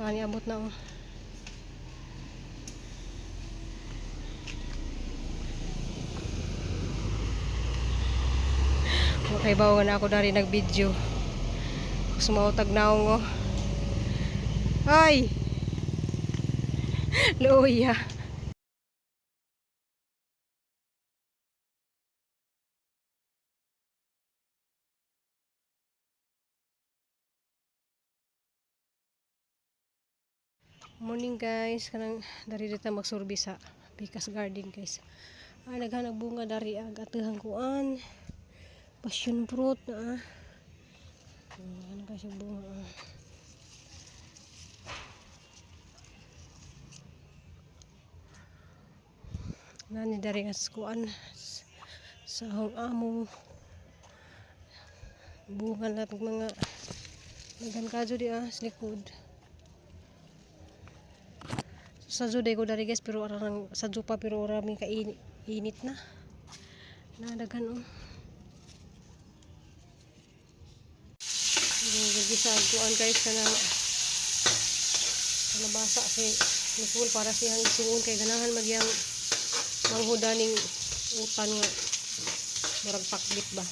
Tani abot na oh. Okay, bawa na ako dari nag-video. Sumautag na ako. Ay! Luya. Morning guys, kanang dari dito magsurbi sa Picas Garden guys. Ay naghanag bunga dari agatihang kuan. Passion fruit na. Ano kasi bunga. Nani dari as kuan sa hong amo. Bunga lahat mga naghan kadyo di sa likod. Sa juday ko dari guys pero arang sa jupa pero maraming kainit na. Nadaghan oh. Gisa kuan guys kanang nabasa si Nicole para siyang isuon kay ganahan magyang manghudaning utan nga murag pakbit ba.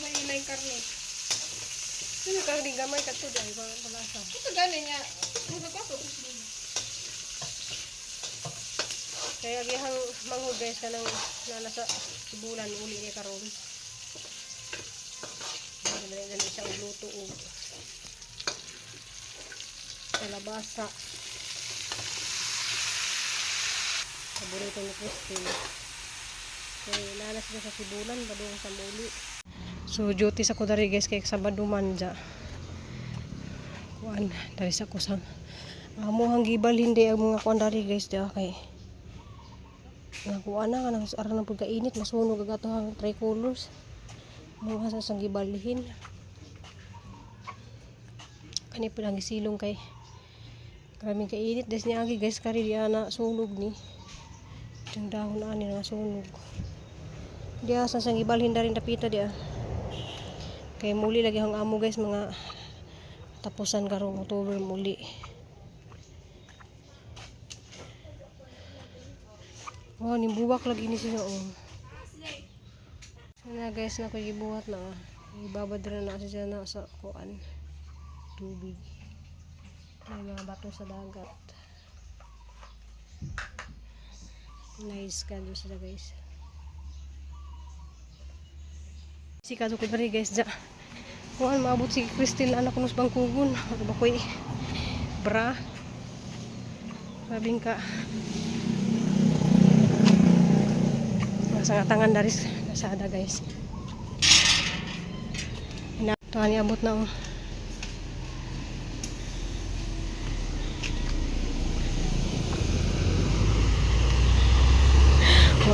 May ilaing karne. Sino kang di gamay kadto dai ba balasa. Ito galing niya. Ano ka to? Kaya gihang manghud guys kanang nasa sibulan uli ni karon. Dali siya uluto og kalabasa. Paborito ni Christine. Kaya nanas siya sa sibulan badung sa muli. So duty sa ko dari guys kay Sabado manja. Kuan dari sa kusang amo hang gibal hindi ang mga kuan dari guys di kay nakuha na kanang aran na pagkainit masunog agato ang tricolors mga sa gibalhin kani pud ang gisilong kay karaming kainit des ni agi guys kari di ana sunog ni ang dahon ani nga sunog dia sa gibalhin dari dapita dia kay muli lagi ang amo guys mga tapusan karong October muli. Oh, nimbuwak lagi ni siya oh. Sana guys na ko gibuhat na. Ibabad na siya na sa kuan tubig. May mga bato sa dagat. Nice ka do sila guys. Si kaso ko diri guys ja. Kuan maabot si Crystal anak ko nos bangkugon. Ano ba koy bra. Sabing ka. Sa tangan dari kasada guys. Tani abot na oh.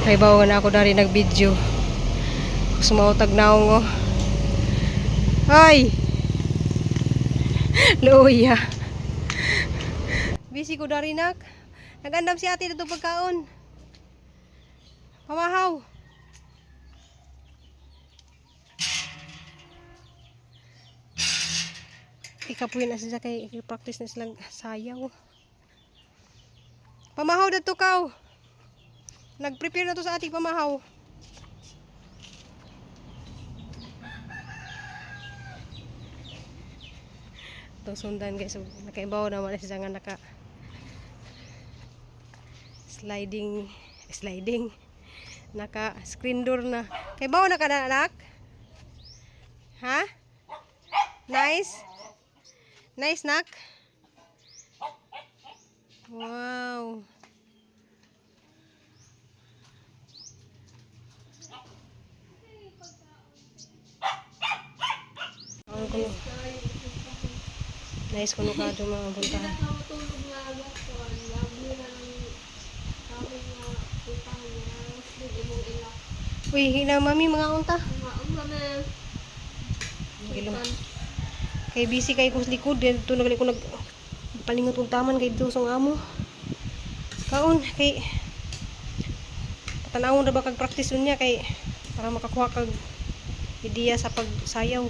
Okay, bawa na ako dari nag-video. Sumautag na ako. Ay! Luya. Busy ko dari nak. Nagandam si ate dito pagkaon. Pamahaw. Ikapuin na siya kay practice na silang sayaw. Pamahaw dito kaw. Nag-prepare na to sa ating pamahaw. Ito sundan guys. Nakaibaw naman na siya nga naka sliding naka screen door na. Kay bawo na ka na anak? Ha? Nice? Nice nak? Wow. Nice kuno ka do mga puntahan. Uy, hina mami mga unta. Kay busy kay ko sa likod dito nagali ko nag palingot untaman kay dito sa amo. Kaon kay patanawon ra ba kag practice unya kay para makakuha kag ideya sa pagsayaw.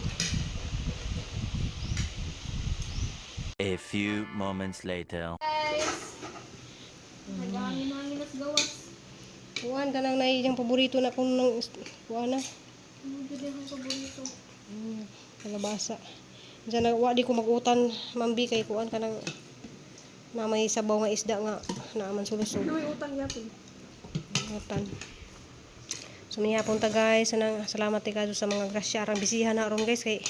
A few moments later. Guys, hangin-hangin nas gawas. Kuan ka nang naiyang paborito na kung nang kuan na. Ano gud ang paborito? Kalabasa. Diyan na wa di ko magutan mambi kay kuan ka nang na may sabaw nga isda nga naaman sulusog. Ano may utang yapon? Utan. So niya punta guys, salamat kay kadto sa mga grasya arang bisihan na ron guys kay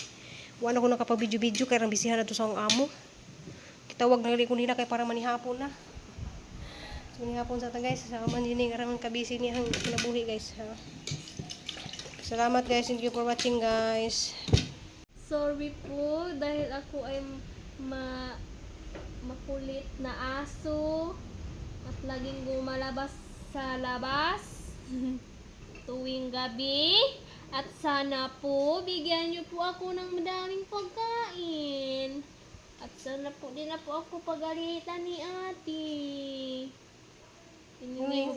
wa na ko nakapag-video kay arang bisihan na to sa akong amo. Kitawag na rin ko nila kay para manihapon na. So manihapon sa ta guys, sa man dining arang kabisi ni ang kinabuhi guys. Ha? Salamat guys, thank you for watching guys. Sorry po dahil ako ay makulit na aso at laging gumalabas sa labas tuwing gabi at sana po bigyan niyo po ako ng madaming pagkain at sana po di na po ako pagalitan ni ate.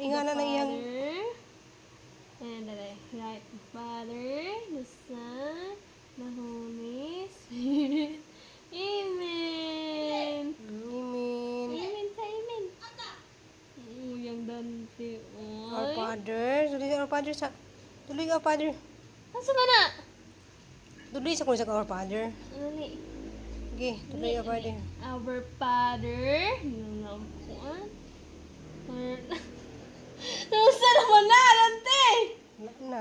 Ingana na iyang and right, Father, the Son, the Holy Spirit. Amen. Amen. Amen ta, amen. Yung Dante. Our Oy. Father, tuloy Our Father sa tuloy Our Father. Asa ka na? Tuloy sa kung sa Our Father. Ano ni? Okay, tuloy Our Father. Our Father. Yung lampuan. Nausa naman na, Dante! Wala na,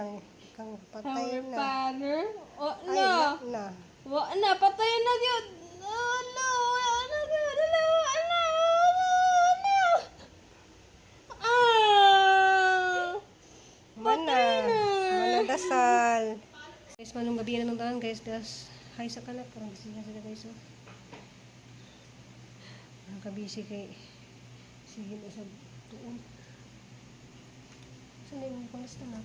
kang patayin Our na. Father. O, Ay, no. na. Wa na, patayin na yun. Oh, no. Wala na yun. Wala na. Wala na. Ah. Mana. Mana dasal. Guys, manong gabi na nung tanan guys. Das, hi sa kanak. Parang bisihan sila guys. Oh. Parang kabisi kay sige na sa tuon. Saan yung mga lista na?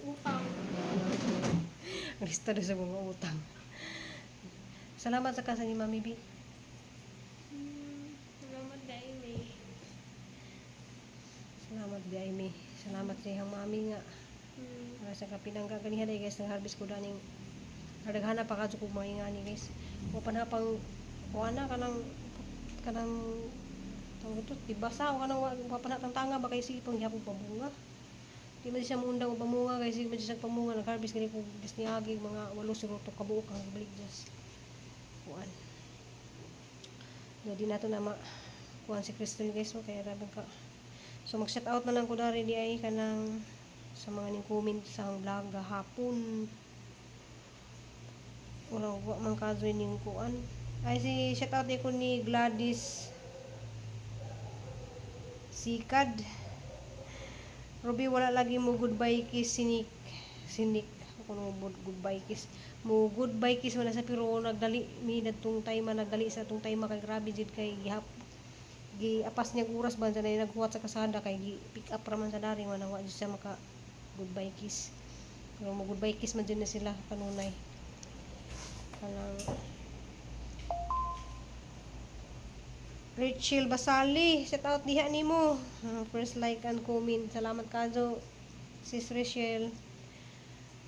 Utang. Lista na sa mga utang. Salamat sa kasa ni Mami B. Salamat dahil may. Salamat di Aimee. Salamat sa iyang mami nga. Para sa kapinangga ganihan ay guys, nang harvest ko daning nadaghana pa kadto kog mga ingani guys. Mo panapang kuana kanang tawag ito, tibasa o kanang papanatang tanga ba kay sipong gyapon pabunga. Di man siya muundang og pamunga kay sig man siya pamunga nag harvest gani kog gisniagi mga 8 siguro to kabuok ang balik just. Kuan. Jadi nato na kuan si Crystal guys mo kay rabi ka. So mag shout out na lang ko dari di ay kanang sa mga ning comment sa ang vlog gahapon. Wala wa man kazoy ning kuan. Ay si shout out ko ni Gladys Sikad. Ruby wala lagi mo goodbye kiss sinik ako no goodbye kiss mo goodbye kiss man sa pero nagdali mi datong time nagdali sa atong time kay grabe jud kay gi apas niya oras ba na naghuwat sa kasada kay gi pick up raman sa daring man wa jud siya maka goodbye kiss pero mo goodbye kiss man jud na sila kanunay kanang Rachel Basali, shout out diha nimo. First like and comment. Salamat kadto sis Rachel.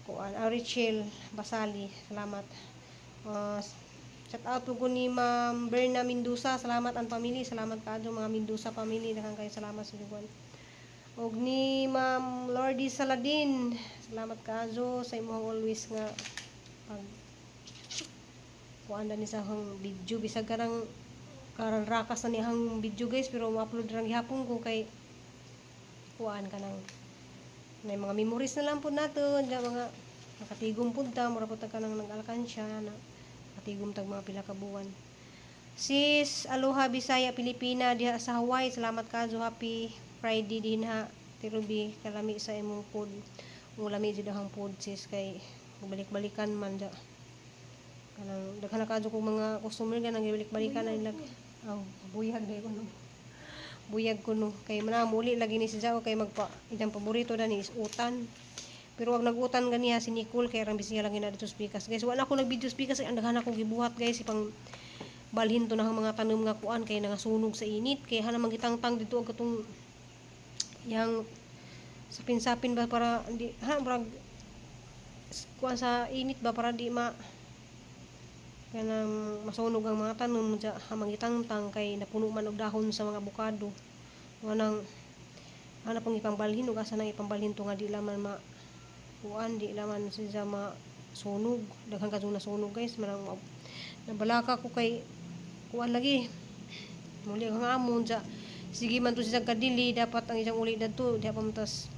Kuan Rachel Basali. Salamat. Shout out ko ni Ma'am Berna Mendoza. Salamat ang family. Salamat kadto mga Mendoza family. Daghang kayo salamat sa dugon. Og ni Ma'am Lordy Saladin. Salamat kadto sa imong always nga pag kuan ni sa hang video bisag karang rakas na niyang video guys pero ma-upload lang gihapon ko kay kuan ka nang may mga memories na lang po nato nga mga nakatigom pud ta mura pud ka nang nag-alkansya na nakatigom tag mga pila ka buwan. Sis Aloha Bisaya Pilipina diha sa Hawaii, salamat kadto, happy Friday din ha tirubi kalami sa imong food lami jud ang food sis kay balik-balikan man ja kanang daghan na kadto ko mga customer nga nang balik-balikan na nila. Buyag day ko no. Buyag ko no. Kay manamuli lagi ni si Jao kay magpa idang paborito na ni is utan. Pero wag nagutan ganiya si Nicole kay rang bisiya lang ina dito speakers. Guys, wala ako nag-video speakers ay daghan akong gibuhat guys ipang balhin to na mga tanom nga kuan kay nangasunog sa init kay hana mangitangtang dito og katong yang sapin-sapin ba para di kuan sa init ba para di ma kanang masunog ang mga tanom sa mangitangtang kay napuno man og dahon sa mga abukado. Wanang ana pong ipangbalhin ug asa nang ipangbalhin to nga di laman ma kuan, di laman siya masunog. Daghan kadto nasunog guys, manang nabalaka ko kay kuan lagi. Muli ang amon sa sige man to siya kadili, dapat ang isang uli dadto diha pamantas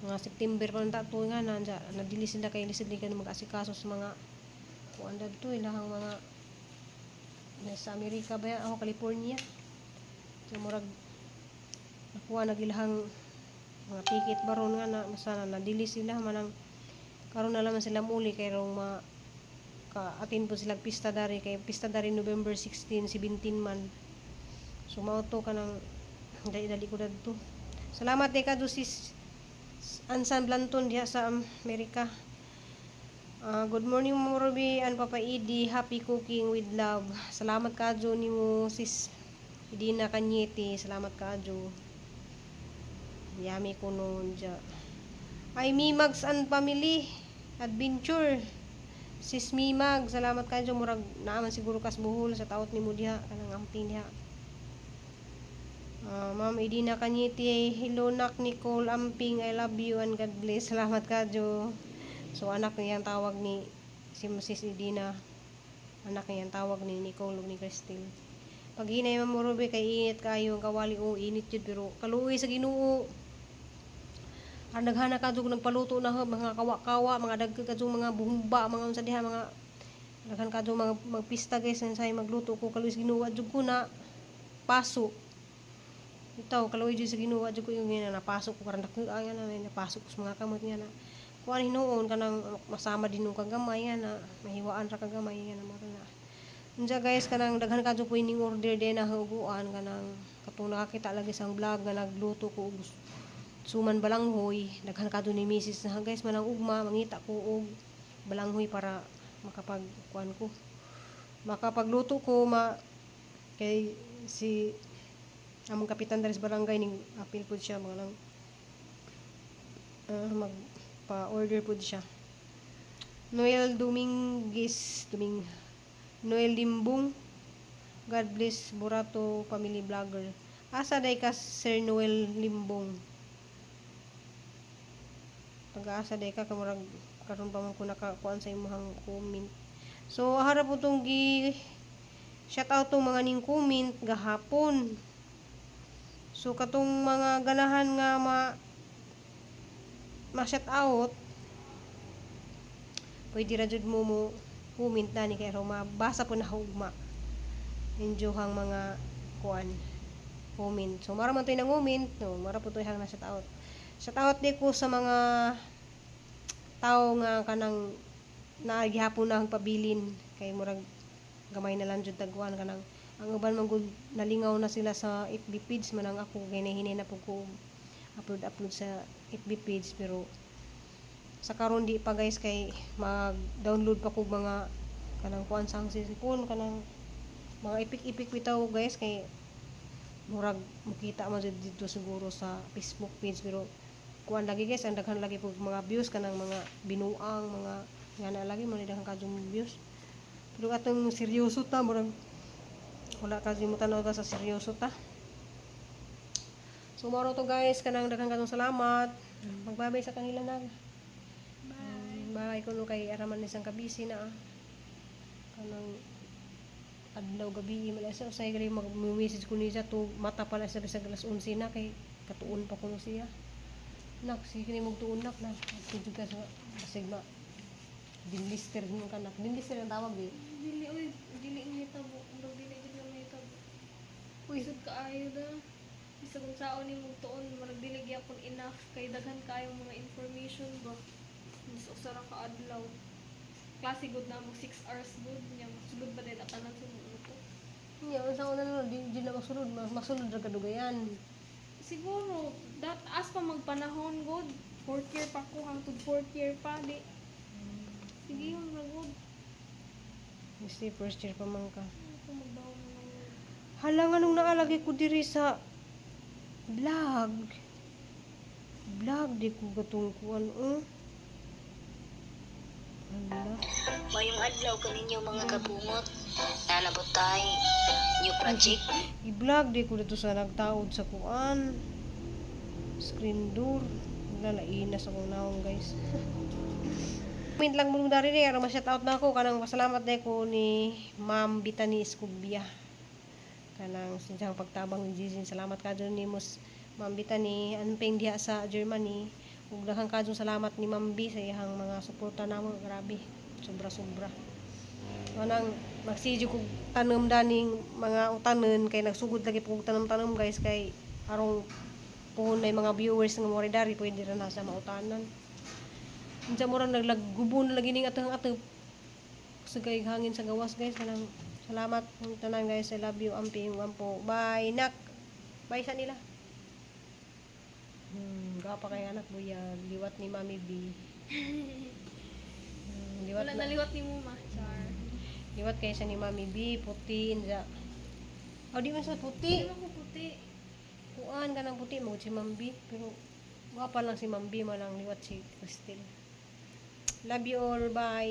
mga September pa nang tato nga na nadili sila kay lisod ni kan mag-asikaso sa mga kuan dadto ilahang mga nasa Amerika ba yan? Ako California. So murag nakuha nagilahang mga ticket baron nga na masana nadili sila manang karon na lang sila muli kay rong ka-atin po sila pista dari kay pista dari November 16, 17 man. So mao to kanang dali ko dadto. Salamat kay kadto sis Ansan Blanton diha sa Amerika. Good morning mo Ruby and Papa Edie, happy cooking with love. Salamat kadto nimo sis Idina Kanyete, salamat kadto. Yummy kuno dya. Ay Mimags and Family Adventure. Sis Mimag, salamat kadto murag naaman siguro kas buhol sa taot nimo diha kanang amping diha. Ma'am Idina Kanyete, hello nak Nicole Amping, I love you and God bless. Salamat kadto. So anak niya ang tawag ni si Mrs. Idina. Anak niya ang tawag ni Nicole ug ni Christine. Pag hinay mo Ruby kay init kayo ang kawali o init jud pero kaluoy sa Ginoo. Ang daghana kadto nagpaluto na mga kawa-kawa, mga dagkag kadto mga buhumba, mga unsa diha mga daghan kadto mga magpista guys sa magluto ko kaluoy sa Ginoo jud ko na paso. Itaw kaluoy jud sa Ginoo jud ko yung napasok ko karon dako ayan na napasok ko sa mga kamot nga na kuan hinuon kanang masama din ng kagamay nga na mahiwaan ra kagamay nga na mara na. Unsa guys kanang daghan kadto po ining order din na huguan kanang katong nakakita lagi sa vlog nga nagluto ko og suman balanghoy, daghan kadto ni Mrs. na guys manang ugma mangita ko og balanghoy para makapag kuan ko. Makapagluto ko kay si among kapitan dari sa barangay ning apil pud siya mga lang magpa-order pud siya. Noel Noel Limbong, God bless Burato Family Vlogger. Asa day ka Sir Noel Limbong? Taga-asa day ka kamurag karon pa man ko nakakuan sa imong comment. So harap po tong shout out tong mga ning comment gahapon. So katong mga ganahan nga ma-shout out pwede ra jud mo comment na ni kay mabasa po na hugma enjoy hang mga kuan comment. So mara man toy nang comment no mara po toy hang na shout out. Shout out di ko sa mga tao nga kanang naagihapon na ang pabilin kay murag gamay na lang jud tagwan kanang ang uban man gud nalingaw na sila sa FB page manang ako kay nahinay na pud ko upload sa FB page pero sa karon di pa guys kay mag-download pa ko mga kanang kuan sang cellphone kanang mga ipik-ipik bitaw guys kay murag makita man jud dito siguro sa Facebook page pero kuan lagi guys ang daghan lagi pud mga views kanang mga binuang mga ngana lagi mo ni daghan kadtong views pero atong seryoso ta murag wala kasi mo tanaw sa seryoso ta. So maro to guys kanang daghang kadtong salamat. Magbabay sa kanila na. Bye kuno kay araman ni sang kabisi na. Kanang adlaw gabi man sa usay gali mag-message ko niya to mata pala sa bisag alas 11 na kay katuon pa kuno siya. Nak sige ni mong tuon nak na. Tudyo ka sa basig ma. Dinlister mo ka nak. Dinlister ang tawag di. Dili ni tabo, dili gid na may tabo. Uy, Isod kaayo da. Bisa kung saon ni mong tuon, marag dili gyapon enough kay daghan kaayo mga information ba. Mas usara ka adlaw. Klase good na mo 6 hours good nya sulod ba din atanan sa mga to. niya unsa una na di na masulod ra kadugayan. Siguro as pa magpanahon good. 4th year pa ko hangtod 4th year pa di. Sige yung good. Gusto first year pa man ka. Ako magdahon na lang. Hala nga nung naalagay ko diri sa vlog di ko gatong kuan hala Mayong adlaw kaninyo mga kabungot. Nanabutay. New project. I-vlog di ko dito sa nagtaod sa kuan. Screen door. Nalainas akong naong guys. Comment lang mo dari ni aron ma-shout out na ako kanang pasalamat day ko ni Ma'am Bitani Escobia. Kanang sinsang pagtabang ni Jizin. Salamat kadto ni Ma'am Bitani anpeng diha sa Germany. Ug daghang kadtong salamat ni Ma'am B sa iyang mga suporta namo, grabe. Sobra-sobra. Kanang magsidyo kog tanom daning mga utanon kay nagsugod lagi pug tanom-tanom guys kay arong puhon may mga viewers nga mo dari pwede ra na sa mautanan. Unsa mo ra naglagubon lagi ning ateng-atep. Sagay hangin sa gawas guys. Kanang salamat ng tanan guys. I love you amping ampo. Bye nak. Bye sa nila. Gapa kay anak buya liwat ni Mami B. Liwat Wala na. naliwat ni Muma. Char. Liwat kay sa ni Mami B, puti inja. Oh, di man sa puti. Di ba ko puti? Kuan ka ng puti mo si Ma'am B, pero wapa lang si Ma'am B, malang liwat si Crystal. Love you all, bye.